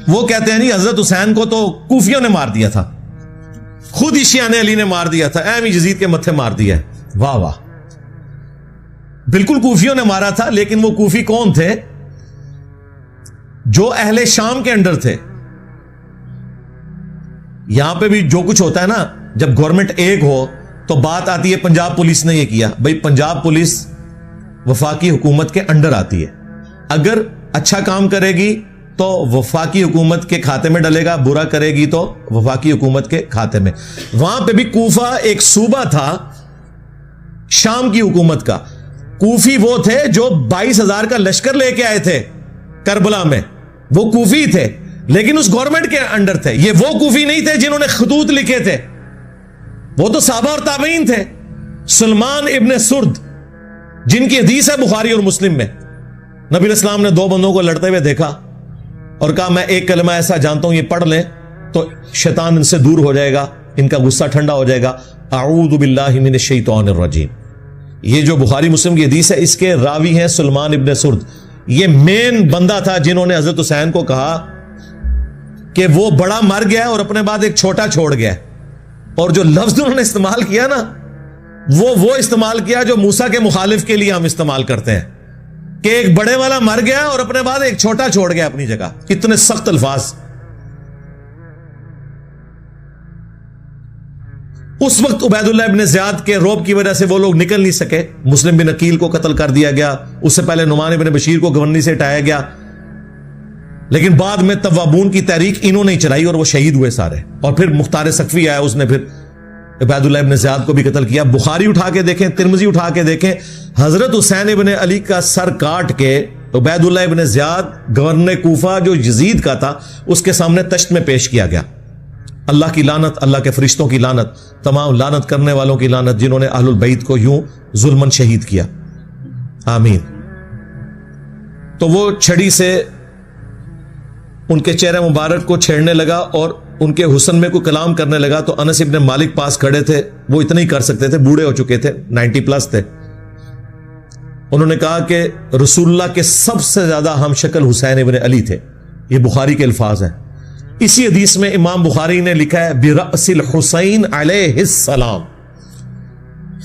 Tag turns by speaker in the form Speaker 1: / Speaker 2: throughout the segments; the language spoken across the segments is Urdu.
Speaker 1: وہ کہتے ہیں نہیں حضرت حسین کو تو کوفیوں نے مار دیا تھا, خود ہی شیعہ علی نے مار دیا تھا, ایم یزید کے متھے مار دیا ہے. واہ واہ, بالکل کوفیوں نے مارا تھا, لیکن وہ کوفی کون تھے؟ جو اہل شام کے انڈر تھے. یہاں پہ بھی جو کچھ ہوتا ہے نا, جب گورنمنٹ ایک ہو تو بات آتی ہے پنجاب پولیس نے یہ کیا. بھائی پنجاب پولیس وفاقی حکومت کے انڈر آتی ہے, اگر اچھا کام کرے گی تو وفاقی حکومت کے کھاتے میں ڈلے گا, برا کرے گی تو وفاقی حکومت کے کھاتے میں. وہاں پہ بھی کوفہ ایک صوبہ تھا شام کی حکومت کا. کوفی وہ تھے جو 22,000 کا لشکر لے کے آئے تھے کربلا میں, وہ کوفی تھے, لیکن اس گورنمنٹ کے انڈر تھے. یہ وہ کوفی نہیں تھے جنہوں نے خطوط لکھے تھے, وہ تو صحابہ اور تابعین تھے. سلمان ابن سرد جن کی حدیث ہے بخاری اور مسلم میں, نبی علیہ السلام نے 2 بندوں کو لڑتے ہوئے دیکھا اور کہا میں ایک کلمہ ایسا جانتا ہوں, یہ پڑھ لیں تو شیطان ان سے دور ہو جائے گا, ان کا غصہ ٹھنڈا ہو جائے گا. اعوذ باللہ من الشیطان الرجیم. یہ جو بخاری مسلم کی حدیث ہے اس کے راوی ہیں سلمان ابن سرد. یہ مین بندہ تھا جنہوں نے حضرت حسین کو کہا کہ وہ بڑا مر گیا اور اپنے بعد ایک چھوٹا چھوڑ گیا. اور جو لفظ انہوں نے استعمال کیا نا, وہ استعمال کیا جو موسیٰ کے مخالف کے لیے ہم استعمال کرتے ہیں کہ ایک بڑے والا مر گیا اور اپنے بعد ایک چھوٹا چھوڑ گیا اپنی جگہ. اتنے سخت الفاظ. اس وقت عبید اللہ ابن زیاد کے روب کی وجہ سے وہ لوگ نکل نہیں سکے. مسلم بن عقیل کو قتل کر دیا گیا, اس سے پہلے نعمان ابن بشیر کو گورنری سے ہٹایا گیا, لیکن بعد میں توابون کی تحریک انہوں نے چلائی اور وہ شہید ہوئے سارے. اور پھر مختار سقفی آیا, اس نے پھر عبید اللہ ابن زیاد کو بھی قتل کیا. بخاری اٹھا کے دیکھیں, ترمذی اٹھا کے دیکھیں, حضرت حسین ابن علی کا سر کاٹ کے عبید اللہ ابن زیاد گورنر کوفہ جو یزید کا تھا اس کے سامنے تشت میں پیش کیا گیا. اللہ کی لعنت, اللہ کے فرشتوں کی لعنت, تمام لعنت کرنے والوں کی لعنت جنہوں نے اہل البیت کو یوں ظلمن شہید کیا. آمین. تو وہ چھڑی سے ان کے چہرے مبارک کو چھیڑنے لگا اور ان کے حسن میں کوئی کلام کرنے لگا. تو انس ابن مالک پاس کھڑے تھے, وہ اتنا ہی کر سکتے تھے, بوڑھے ہو چکے تھے, 90+ تھے. انہوں نے کہا کہ رسول اللہ کے سب سے زیادہ ہم شکل حسین ابن علی تھے. یہ بخاری کے الفاظ ہیں. اسی حدیث میں امام بخاری نے لکھا ہے برأس الحسین علیہ السلام,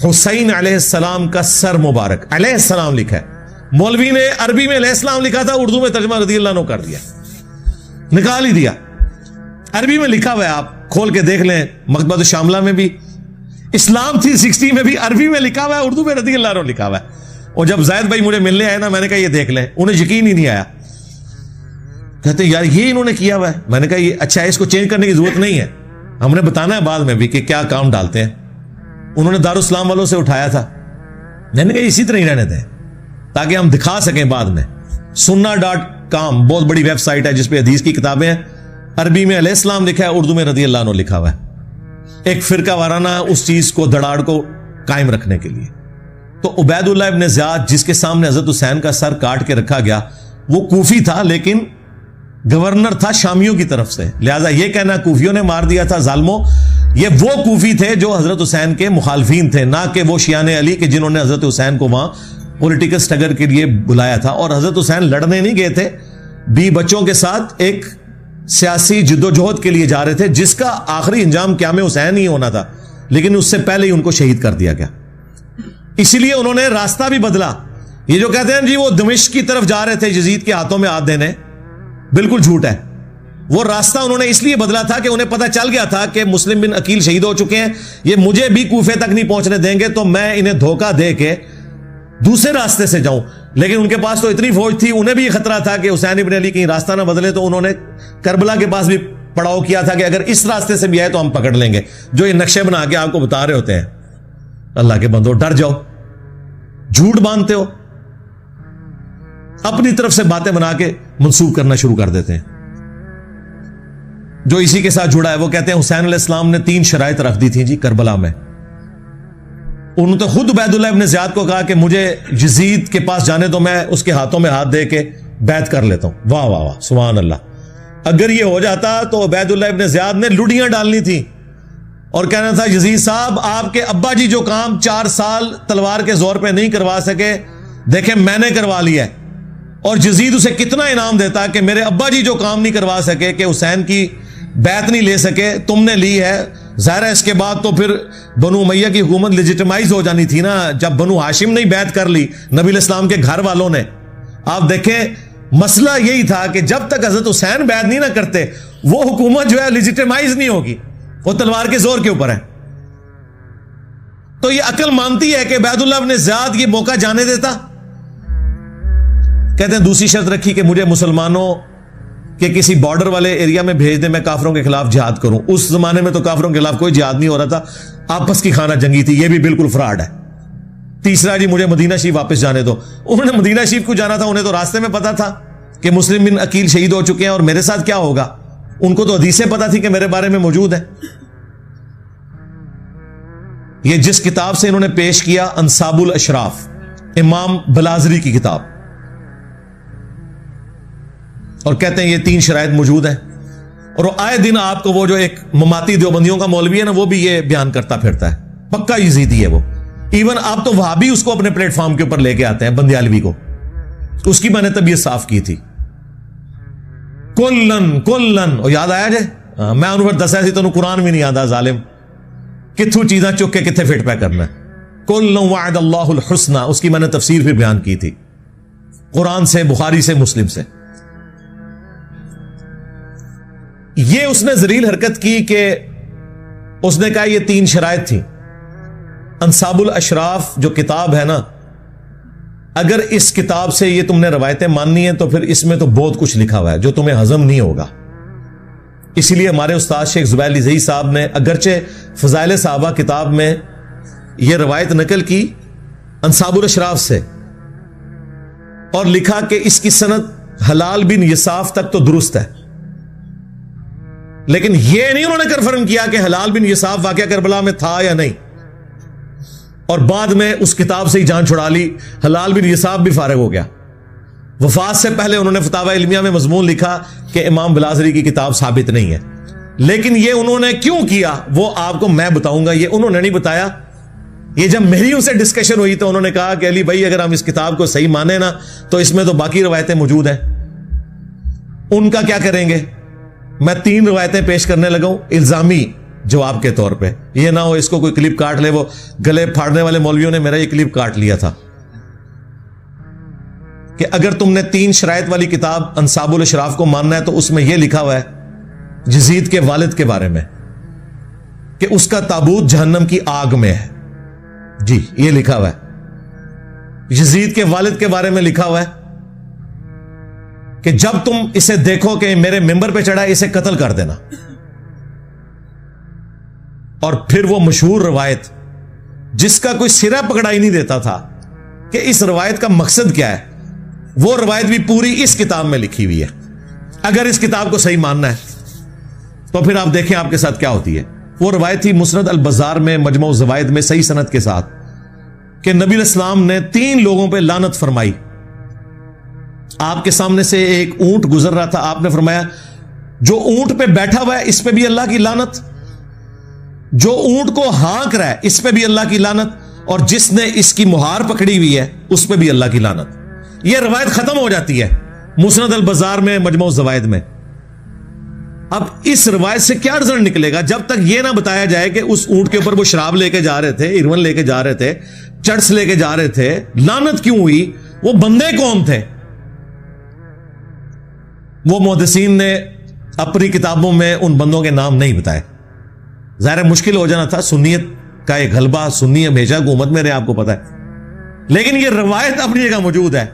Speaker 1: حسین علیہ السلام کا سر مبارک, علیہ السلام لکھا ہے. مولوی نے عربی میں علیہ السلام لکھا تھا, اردو میں ترجمہ رضی اللہ عنہ کر دیا, نکال ہی دیا. عربی میں لکھا ہوا ہے, آپ کھول کے دیکھ لیں, مکتبۃ الشاملہ میں بھی, اسلام 360 میں بھی عربی میں لکھا ہوا ہے, اردو میں رضی اللہ عنہ لکھا ہوا ہے. اور جب زید بھائی مجھے ملنے آئے نا, میں نے کہا یہ دیکھ لیں, انہیں یقین ہی نہیں آیا. کہتے یار یہ انہوں نے کیا ہوا ہے. میں نے کہا یہ اچھا ہے, اس کو چینج کرنے کی ضرورت نہیں ہے, ہم نے بتانا ہے بعد میں بھی کہ کیا کام ڈالتے ہیں. انہوں نے دارالاسلام والوں سے اٹھایا تھا, میں نے کہا اسی طرح ہی رہنے دیں تاکہ ہم دکھا سکیں بعد میں. sunna.com بہت بڑی ویب سائٹ ہے جس پہ حدیث کی کتابیں ہیں. عربی میں علیہ السلام لکھا ہے, اردو میں رضی اللہ عنہ لکھا ہوا ہے, ایک فرقہ وارانہ اس چیز کو دھڑاڑ کو قائم رکھنے کے لیے. تو عبید اللہ ابن زیاد جس کے سامنے حضرت حسین کا سر کاٹ کے رکھا گیا, وہ کوفی تھا لیکن گورنر تھا شامیوں کی طرف سے, لہذا یہ کہنا کوفیوں نے مار دیا تھا ظالموں, یہ وہ کوفی تھے جو حضرت حسین کے مخالفین تھے, نہ کہ وہ شیعہ علی کے جنہوں نے حضرت حسین کو وہاں پولیٹیکل سٹرگل کے لیے بلایا تھا. اور حضرت حسین لڑنے نہیں گئے تھے, 20 بچوں کے ساتھ ایک سیاسی جدوجہد کے لیے جا رہے تھے جس کا آخری انجام قیام حسین ہی ہونا تھا, لیکن اس سے پہلے ہی ان کو شہید کر دیا گیا. اسی لیے انہوں نے راستہ بھی بدلا. یہ جو کہتے ہیں جی وہ دمشق کی طرف جا رہے تھے یزید کے ہاتھوں میں ہاتھ دینے, بالکل جھوٹ ہے. وہ راستہ انہوں نے اس لیے بدلا تھا کہ انہیں پتہ چل گیا تھا کہ مسلم بن عقیل شہید ہو چکے ہیں, یہ مجھے بھی کوفے تک نہیں پہنچنے دیں گے, تو میں انہیں دھوکہ دے کے دوسرے راستے سے جاؤں. لیکن ان کے پاس تو اتنی فوج تھی, انہیں بھی یہ خطرہ تھا کہ حسین ابن علی کہیں راستہ نہ بدلے, تو انہوں نے کربلا کے پاس بھی پڑاؤ کیا تھا کہ اگر اس راستے سے بھی آئے تو ہم پکڑ لیں گے, جو یہ نقشے بنا کے آپ کو بتا رہے ہوتے ہیں. اللہ کے بندو ڈر جاؤ, جھوٹ باندھتے ہو, اپنی طرف سے باتیں بنا کے منسوخ کرنا شروع کر دیتے ہیں. جو اسی کے ساتھ جڑا ہے وہ کہتے ہیں حسین علیہ السلام نے 3 شرائط رکھ دی تھی جی کربلا میں. انہوں نے خود عبید اللہ ابن زیاد کو کہا کہ مجھے یزید کے پاس جانے تو میں اس کے ہاتھوں میں ہاتھ دے کے بیعت کر لیتا ہوں. واہ واہ واہ سبحان اللہ. اگر یہ ہو جاتا تو عبید اللہ ابن زیاد نے لڈیاں ڈالنی تھی اور کہنا تھا یزید صاحب آپ کے ابا جی جو کام 4 سال تلوار کے زور پہ نہیں کروا سکے, دیکھیں میں نے کروا لیا ہے. اور یزید اسے کتنا انعام دیتا کہ میرے ابا جی جو کام نہیں کروا سکے کہ حسین کی بیعت نہیں لے سکے تم نے لی ہے. ظاہر ہے اس کے بعد تو پھر بنو امیہ کی حکومت لیجیٹمائز ہو جانی تھی نا, جب بنو ہاشم نے بیعت کر لی نبی علیہ السلام کے گھر والوں نے. آپ دیکھیں مسئلہ یہی تھا کہ جب تک حضرت حسین بیعت نہیں نہ کرتے وہ حکومت جو ہے لیجیٹمائز نہیں ہوگی, وہ تلوار کے زور کے اوپر ہے. تو یہ عقل مانتی ہے کہ عبید اللہ بن زیاد یہ موقع جانے دیتا. کہتے ہیں دوسری شرط رکھی کہ مجھے مسلمانوں کے کسی بارڈر والے ایریا میں بھیج دیں, میں کافروں کے خلاف جہاد کروں. اس زمانے میں تو کافروں کے خلاف کوئی جہاد نہیں ہو رہا تھا, آپس کی خانہ جنگی تھی, یہ بھی بالکل فراڈ ہے. تیسرا جی مجھے مدینہ شریف واپس جانے دو. انہوں نے مدینہ شریف کو جانا تھا, انہیں تو راستے میں پتا تھا کہ مسلم بن عقیل شہید ہو چکے ہیں اور میرے ساتھ کیا ہوگا. ان کو تو حدیثیں پتا تھی کہ میرے بارے میں موجود ہے. یہ جس کتاب سے انہوں نے پیش کیا انصاب الاشراف, امام بلازری کی کتاب, اور کہتے ہیں یہ 3 شرائط موجود ہیں. اور آئے دن آپ کو وہ جو ایک مماتی دیوبندیوں کا مولوی ہے نا, وہ بھی یہ بیان کرتا پھرتا ہے, پکا یزیدی ہے وہ. ایون آپ تو وہاں بھی اس کو اپنے پلیٹ فارم کے اوپر لے کے آتے ہیں, بندیالوی کو. اس کی میں نے طبیعت صاف کی تھی. کلن اور یاد آیا جائے, میں انہوں پر دسا سی تو قرآن بھی نہیں آتا ظالم, کتھو چیزاں چک کے کتنے فٹ پہ کرنا ہے. کلن وعد اللہ الحسنى, اس کی میں نے تفسیر بھی بیان کی تھی قرآن سے, بخاری سے, مسلم سے. یہ اس نے ذلیل حرکت کی کہ اس نے کہا یہ 3 شرائط تھی. انصاب الاشراف جو کتاب ہے نا, اگر اس کتاب سے یہ تم نے روایتیں ماننی ہیں تو پھر اس میں تو بہت کچھ لکھا ہوا ہے جو تمہیں ہضم نہیں ہوگا. اسی لیے ہمارے استاد شیخ زبیر علی زئی صاحب نے اگرچہ فضائل صحابہ کتاب میں یہ روایت نقل کی انصاب الاشراف سے, اور لکھا کہ اس کی سند حلال بن یساف تک تو درست ہے, لیکن یہ نہیں انہوں نے کنفرم کیا کہ حلال بن یساف واقعہ کربلا میں تھا یا نہیں. اور بعد میں اس کتاب سے ہی جان چھڑا لی, حلال بن یساف بھی فارغ ہو گیا. وفات سے پہلے انہوں نے فتاوی علمیہ میں مضمون لکھا کہ امام بلازری کی کتاب ثابت نہیں ہے. لیکن یہ انہوں نے کیوں کیا وہ آپ کو میں بتاؤں گا, یہ انہوں نے نہیں بتایا. یہ جب میری ان سے ڈسکشن ہوئی تو انہوں نے کہا کہ علی بھائی اگر ہم اس کتاب کو صحیح مانیں نا تو اس میں تو باقی روایتیں موجود ہیں, ان کا کیا کریں گے. میں 3 روایتیں پیش کرنے لگا ہوں الزامی جواب کے طور پہ. یہ نہ ہو اس کو کوئی کلپ کاٹ لے, وہ گلے پھاڑنے والے مولویوں نے میرا یہ کلپ کاٹ لیا تھا کہ اگر تم نے 3 شرائط والی کتاب انصاب الاشراف کو ماننا ہے تو اس میں یہ لکھا ہوا ہے یزید کے والد کے بارے میں کہ اس کا تابوت جہنم کی آگ میں ہے. جی یہ لکھا ہوا ہے. یزید کے والد کے بارے میں لکھا ہوا ہے کہ جب تم اسے دیکھو کہ میرے ممبر پہ چڑھا اسے قتل کر دینا. اور پھر وہ مشہور روایت جس کا کوئی سرا پکڑائی نہیں دیتا تھا کہ اس روایت کا مقصد کیا ہے, وہ روایت بھی پوری اس کتاب میں لکھی ہوئی ہے. اگر اس کتاب کو صحیح ماننا ہے تو پھر آپ دیکھیں آپ کے ساتھ کیا ہوتی ہے. وہ روایت تھی مسند البزار میں مجمع الزوائد میں صحیح سند کے ساتھ کہ نبی علیہ السلام نے 3 لوگوں پہ لعنت فرمائی. آپ کے سامنے سے ایک اونٹ گزر رہا تھا, آپ نے فرمایا جو اونٹ پہ بیٹھا ہوا ہے اس پہ بھی اللہ کی لعنت, جو اونٹ کو ہانک رہا ہے اس پہ بھی اللہ کی لعنت, اور جس نے اس کی مہار پکڑی ہوئی ہے اس پہ بھی اللہ کی لعنت. یہ روایت ختم ہو جاتی ہے مسند البزار میں مجمع الزوائد میں. اب اس روایت سے کیا رزلٹ نکلے گا جب تک یہ نہ بتایا جائے کہ اس اونٹ کے اوپر وہ شراب لے کے جا رہے تھے, ایرون لے کے جا رہے تھے, چرس لے کے جا رہے تھے, لعنت کیوں ہوئی, وہ بندے کون تھے. وہ محدثین نے اپنی کتابوں میں ان بندوں کے نام نہیں بتائے. ظاہر مشکل ہو جانا تھا, سنیت کا ایک غلبہ, سنی ہمیشہ حکومت میں رہے, آپ کو پتا ہے. لیکن یہ روایت اپنی جگہ موجود ہے.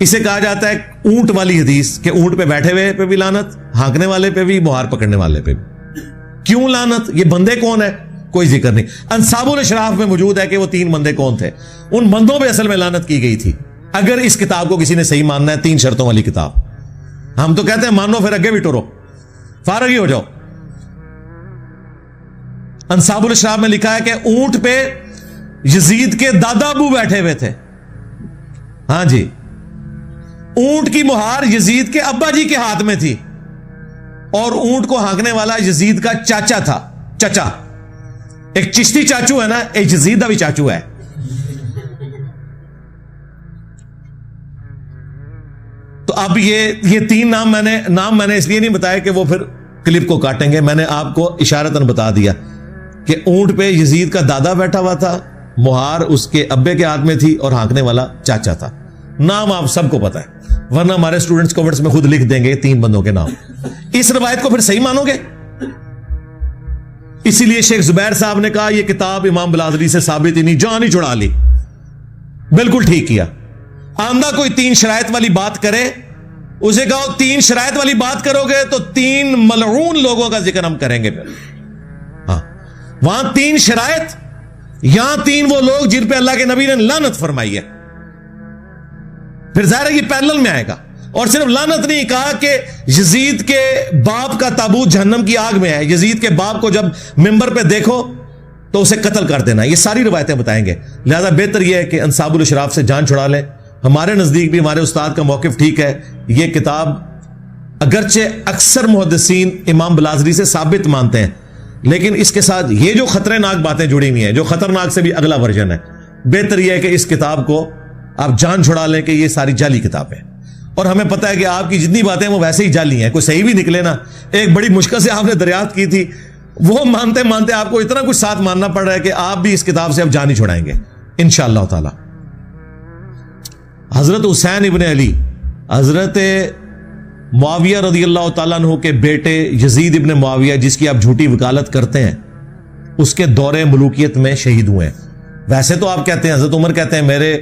Speaker 1: اسے کہا جاتا ہے اونٹ والی حدیث کہ اونٹ پہ بیٹھے ہوئے پہ بھی لعنت, ہانکنے والے پہ بھی, مہار پکڑنے والے پہ بھی. کیوں لعنت, یہ بندے کون ہے, کوئی ذکر نہیں. انصاب الاشراف میں موجود ہے کہ وہ 3 بندے کون تھے. ان بندوں پہ اصل میں لعنت کی گئی تھی. اگر اس کتاب کو کسی نے صحیح ماننا ہے, 3 شرطوں والی کتاب, ہم تو کہتے ہیں مانو پھر اگے بھی ٹورو, فارغ ہی ہو جاؤ. انصاب الاشراف میں لکھا ہے کہ اونٹ پہ یزید کے دادا ابو بیٹھے ہوئے تھے. ہاں جی, اونٹ کی مہار یزید کے ابا جی کے ہاتھ میں تھی, اور اونٹ کو ہانکنے والا یزید کا چاچا تھا. چچا, ایک چشتی چاچو ہے نا, ایک یزید کا بھی چاچو ہے. تو اب یہ تین نام میں نے اس لیے نہیں بتایا کہ وہ پھر کلپ کو کاٹیں گے. میں نے آپ کو اشارتاً بتا دیا کہ اونٹ پہ یزید کا دادا بیٹھا ہوا تھا, مہار اس کے ابے کے ہاتھ میں تھی, اور ہانکنے والا چاچا تھا. نام آپ سب کو پتا ہے, ورنہ ہمارے اسٹوڈنٹس کمنٹس میں خود لکھ دیں گے 3 بندوں کے نام. اس روایت کو پھر صحیح مانو گے؟ اسی لیے شیخ زبیر صاحب نے کہا یہ کتاب امام بلازری سے ثابت ہی نہیں, جان ہی چھڑا لی. بالکل ٹھیک کیا. آندہ کوئی 3 شرائط والی بات کرے, اسے کہو 3 شرائط والی بات کرو گے تو 3 ملعون لوگوں کا ذکر ہم کریں گے. پھر ہاں, وہاں 3 شرائط, یہاں 3 وہ لوگ جن پہ اللہ کے نبی نے لعنت فرمائی ہے. پھر ظاہر ہے یہ پیرلل میں آئے گا. اور صرف لعنت نہیں کہا کہ یزید کے باپ کا تابوت جہنم کی آگ میں ہے, یزید کے باپ کو جب ممبر پہ دیکھو تو اسے قتل کر دینا. یہ ساری روایتیں بتائیں گے. لہذا بہتر یہ ہے کہ انصاب الاشراف سے جان چھڑا لیں. ہمارے نزدیک بھی ہمارے استاد کا موقف ٹھیک ہے. یہ کتاب اگرچہ اکثر محدثین امام بلازری سے ثابت مانتے ہیں, لیکن اس کے ساتھ یہ جو خطرناک باتیں جڑی ہوئی ہیں, جو خطرناک سے بھی اگلا ورژن ہے, بہتر یہ ہے کہ اس کتاب کو آپ جان چھڑا لیں کہ یہ ساری جعلی کتابیں. اور ہمیں پتہ ہے کہ آپ کی جتنی باتیں وہ ویسے ہی جعلی ہیں, کوئی صحیح بھی نکلے نا. ایک بڑی مشکل سے آپ نے دریافت کی تھی, وہ مانتے مانتے آپ کو اتنا کچھ ساتھ ماننا پڑ رہا ہے کہ آپ بھی اس کتاب سے اب جان ہی چھڑائیں گے انشاءاللہ تعالی. حضرت حسین ابن علی, حضرت معاویہ رضی اللہ تعالیٰ عنہ کے بیٹے یزید ابن معاویہ, جس کی آپ جھوٹی وکالت کرتے ہیں, اس کے دور ملوکیت میں شہید ہوئے ہیں. ویسے تو آپ کہتے ہیں, حضرت عمر کہتے ہیں میرے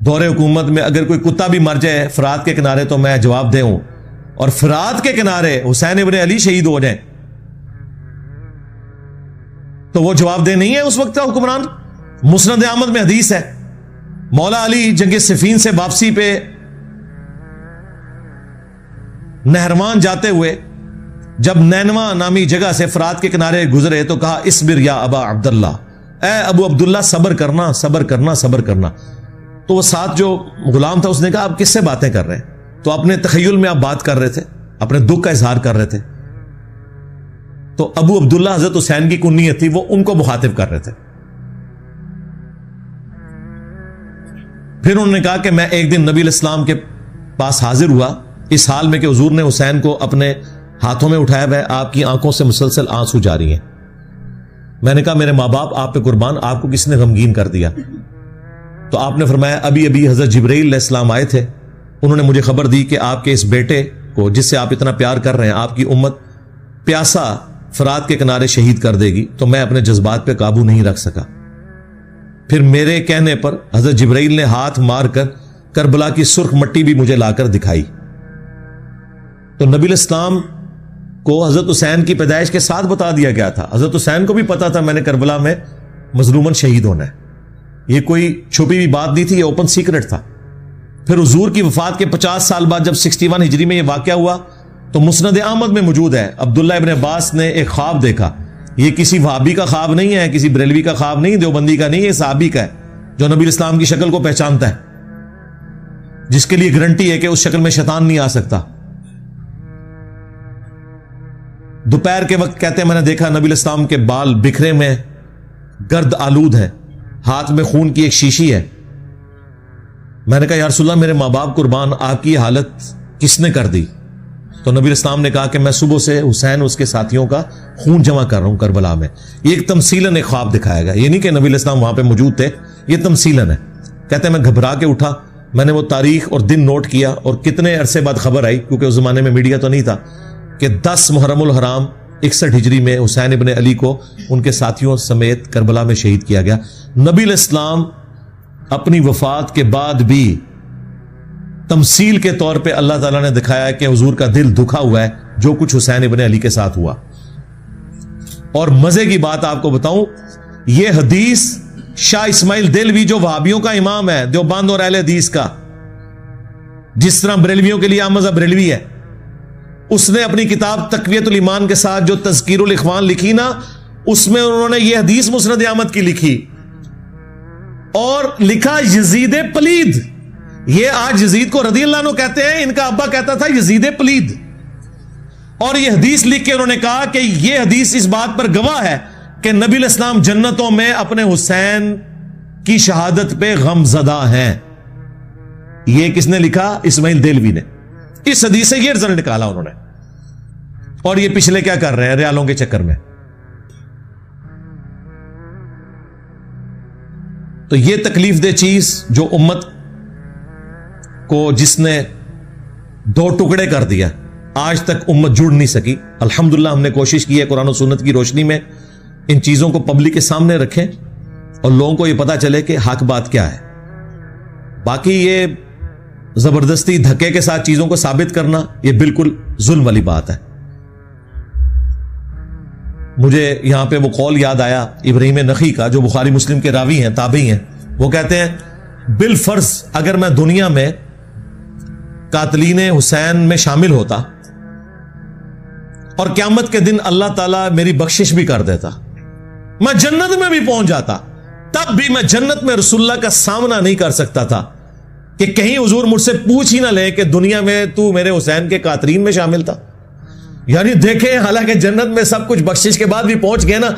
Speaker 1: دور حکومت میں اگر کوئی کتا بھی مر جائے فرات کے کنارے تو میں جواب دے ہوں, اور فرات کے کنارے حسین ابن علی شہید ہو جائیں تو وہ جواب دہ نہیں ہے اس وقت کا حکمران. مسند احمد میں حدیث ہے, مولا علی جنگ صفین سے واپسی پہ نہروان جاتے ہوئے جب نینوا نامی جگہ سے فرات کے کنارے گزرے تو کہا اصبر یا ابا عبداللہ, اے ابو عبداللہ صبر کرنا صبر کرنا صبر کرنا. تو وہ ساتھ جو غلام تھا اس نے کہا آپ کس سے باتیں کر رہے ہیں؟ تو اپنے تخیل میں آپ بات کر رہے تھے, اپنے دکھ کا اظہار کر رہے تھے. تو ابو عبداللہ حضرت حسین کی کنیت تھی, وہ ان کو مخاطب کر رہے تھے. پھر انہوں نے کہا کہ میں ایک دن نبی علیہ السلام کے پاس حاضر ہوا اس حال میں کہ حضور نے حسین کو اپنے ہاتھوں میں اٹھایا ہوا ہے, آپ کی آنکھوں سے مسلسل آنسو جاری ہیں. میں نے کہا میرے ماں باپ آپ پہ قربان, آپ کو کس نے غمگین کر دیا؟ تو آپ نے فرمایا ابھی ابھی حضرت جبرائیل علیہ السلام آئے تھے, انہوں نے مجھے خبر دی کہ آپ کے اس بیٹے کو جس سے آپ اتنا پیار کر رہے ہیں, آپ کی امت پیاسا فرات کے کنارے شہید کر دے گی. تو میں اپنے جذبات پہ قابو نہیں رکھ سکا. پھر میرے کہنے پر حضرت جبرائیل نے ہاتھ مار کر کربلا کی سرخ مٹی بھی مجھے لا کر دکھائی. تو نبی علیہ السلام کو حضرت حسین کی پیدائش کے ساتھ بتا دیا گیا تھا. حضرت حسین کو بھی پتا تھا میں نے کربلا میں مظلوماً شہید ہونا ہے. یہ کوئی چھپی ہوئی بات نہیں تھی, یہ اوپن سیکرٹ تھا. پھر حضور کی وفات کے 50 سال بعد جب 61 ہجری میں یہ واقعہ ہوا تو مسند احمد میں موجود ہے, عبداللہ ابن عباس نے ایک خواب دیکھا. یہ کسی وہابی کا خواب نہیں ہے, کسی بریلوی کا خواب نہیں, دیوبندی کا نہیں, یہ صحابی کا ہے جو نبی اسلام کی شکل کو پہچانتا ہے, جس کے لیے گارنٹی ہے کہ اس شکل میں شیطان نہیں آ سکتا. دوپہر کے وقت کہتے ہیں میں نے دیکھا نبی الاسلام کے بال بکھرے میں گرد آلود ہیں, ہاتھ میں خون کی ایک شیشی ہے. میں نے کہا یا رسول اللہ میرے ماں باپ قربان, آپ کی حالت کس نے کر دی؟ تو نبی الاسلام نے کہا کہ میں صبح سے حسین اس کے ساتھیوں کا خون جمع کر رہا ہوں کربلا میں. یہ ایک تمثیلاً ایک خواب دکھایا گیا, یہ نہیں کہ نبی الاسلام وہاں پہ موجود تھے, یہ تمثیلاً ہے. کہتے ہیں میں گھبرا کے اٹھا, میں نے وہ تاریخ اور دن نوٹ کیا, اور کتنے عرصے بعد خبر آئی, کیونکہ اس زمانے میں میڈیا تو نہیں تھا, کہ 10 محرم الحرام 61 ہجری میں حسین ابن علی کو ان کے ساتھیوں سمیت کربلا میں شہید کیا گیا. نبی علیہ السلام اپنی وفات کے بعد بھی تمثیل کے طور پہ اللہ تعالیٰ نے دکھایا کہ حضور کا دل دکھا ہوا ہے جو کچھ حسین ابن علی کے ساتھ ہوا. اور مزے کی بات آپ کو بتاؤں, یہ حدیث شاہ اسماعیل دہلوی جو وہابیوں کا امام ہے, دیوبند اور اہل حدیث کا, جس طرح بریلویوں کے لیے عام مذہب بریلوی ہے, اس نے اپنی کتاب تقویت الایمان کے ساتھ جو تذکیر الاخوان لکھی نا, اس میں انہوں نے یہ حدیث مسند احمد کی لکھی اور لکھا یزید پلید. یہ آج یزید کو رضی اللہ عنہ کہتے ہیں, ان کا ابا کہتا تھا یزید پلید. اور یہ حدیث لکھ کے انہوں نے کہا کہ یہ حدیث اس بات پر گواہ ہے کہ نبی علیہ السلام جنتوں میں اپنے حسین کی شہادت پہ غم زدہ ہیں. یہ کس نے لکھا؟ اسماعیل دیلوی نے. اس حدیث سے یہ رزلٹ نکالا انہوں نے. اور یہ پچھلے کیا کر رہے ہیں ریالوں کے چکر میں. تو یہ تکلیف دہ چیز جو امت کو جس نے دو ٹکڑے کر دیا, آج تک امت جڑ نہیں سکی. الحمدللہ ہم نے کوشش کی ہے قرآن و سنت کی روشنی میں ان چیزوں کو پبلک کے سامنے رکھیں اور لوگوں کو یہ پتا چلے کہ حق بات کیا ہے. باقی یہ زبردستی دھکے کے ساتھ چیزوں کو ثابت کرنا یہ بالکل ظلم والی بات ہے. مجھے یہاں پہ وہ قول یاد آیا ابراہیم نخعی کا جو بخاری مسلم کے راوی ہیں, تابعی ہیں. وہ کہتے ہیں بالفرض اگر میں دنیا میں قاتلین حسین میں شامل ہوتا اور قیامت کے دن اللہ تعالیٰ میری بخشش بھی کر دیتا, میں جنت میں بھی پہنچ جاتا, تب بھی میں جنت میں رسول اللہ کا سامنا نہیں کر سکتا تھا کہ کہیں حضور مجھ سے پوچھ ہی نہ لے کہ دنیا میں تو میرے حسین کے قاتلین میں شامل تھا. یعنی دیکھیں حالانکہ جنت میں سب کچھ بخشش کے بعد بھی پہنچ گئے نا.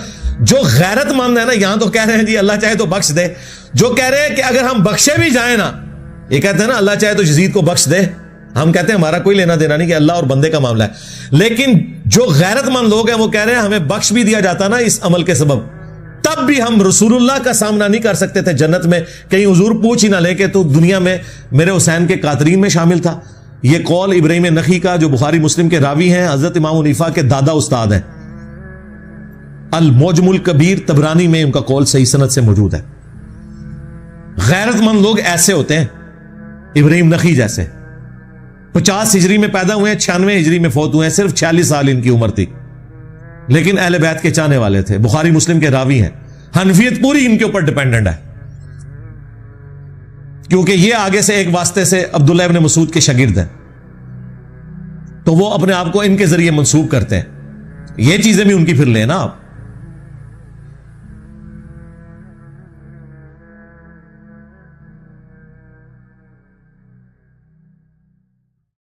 Speaker 1: جو غیرت مند ہے نا, یہاں تو کہہ رہے ہیں جی اللہ چاہے تو بخش دے, جو کہہ رہے ہیں کہ اگر ہم بخشے بھی جائیں نا, یہ کہتے ہیں نا اللہ چاہے تو یزید کو بخش دے, ہم کہتے ہیں ہمارا کوئی لینا دینا نہیں کہ اللہ اور بندے کا معاملہ ہے. لیکن جو غیرت مند لوگ ہیں وہ کہہ رہے ہیں ہمیں بخش بھی دیا جاتا نا اس عمل کے سبب, تب بھی ہم رسول اللہ کا سامنا نہیں کر سکتے تھے جنت میں, کہیں حضور پوچھ ہی نہ لے کہ تو دنیا میں میرے حسین کے قاتلین میں شامل تھا. یہ قول ابراہیم نخعی کا جو بخاری مسلم کے راوی ہیں, حضرت امام حنیفہ کے دادا استاد ہیں. المعجم الکبیر طبرانی میں ان کا قول صحیح سند سے موجود ہے. غیرت مند لوگ ایسے ہوتے ہیں ابراہیم نخعی جیسے, 50 ہجری میں پیدا ہوئے ہیں, 96 ہجری میں فوت ہوئے ہیں, صرف 46 سال ان کی عمر تھی, لیکن اہل بیت کے چاہنے والے تھے, بخاری مسلم کے راوی ہیں. حنفیت پوری ان کے اوپر ڈیپینڈنٹ ہے کیونکہ یہ آگے سے ایک واسطے سے عبداللہ ابن مسعود کے شاگرد ہیں, تو وہ اپنے آپ کو ان کے ذریعے منسوب کرتے ہیں. یہ چیزیں بھی ان کی پھر لیں نا آپ.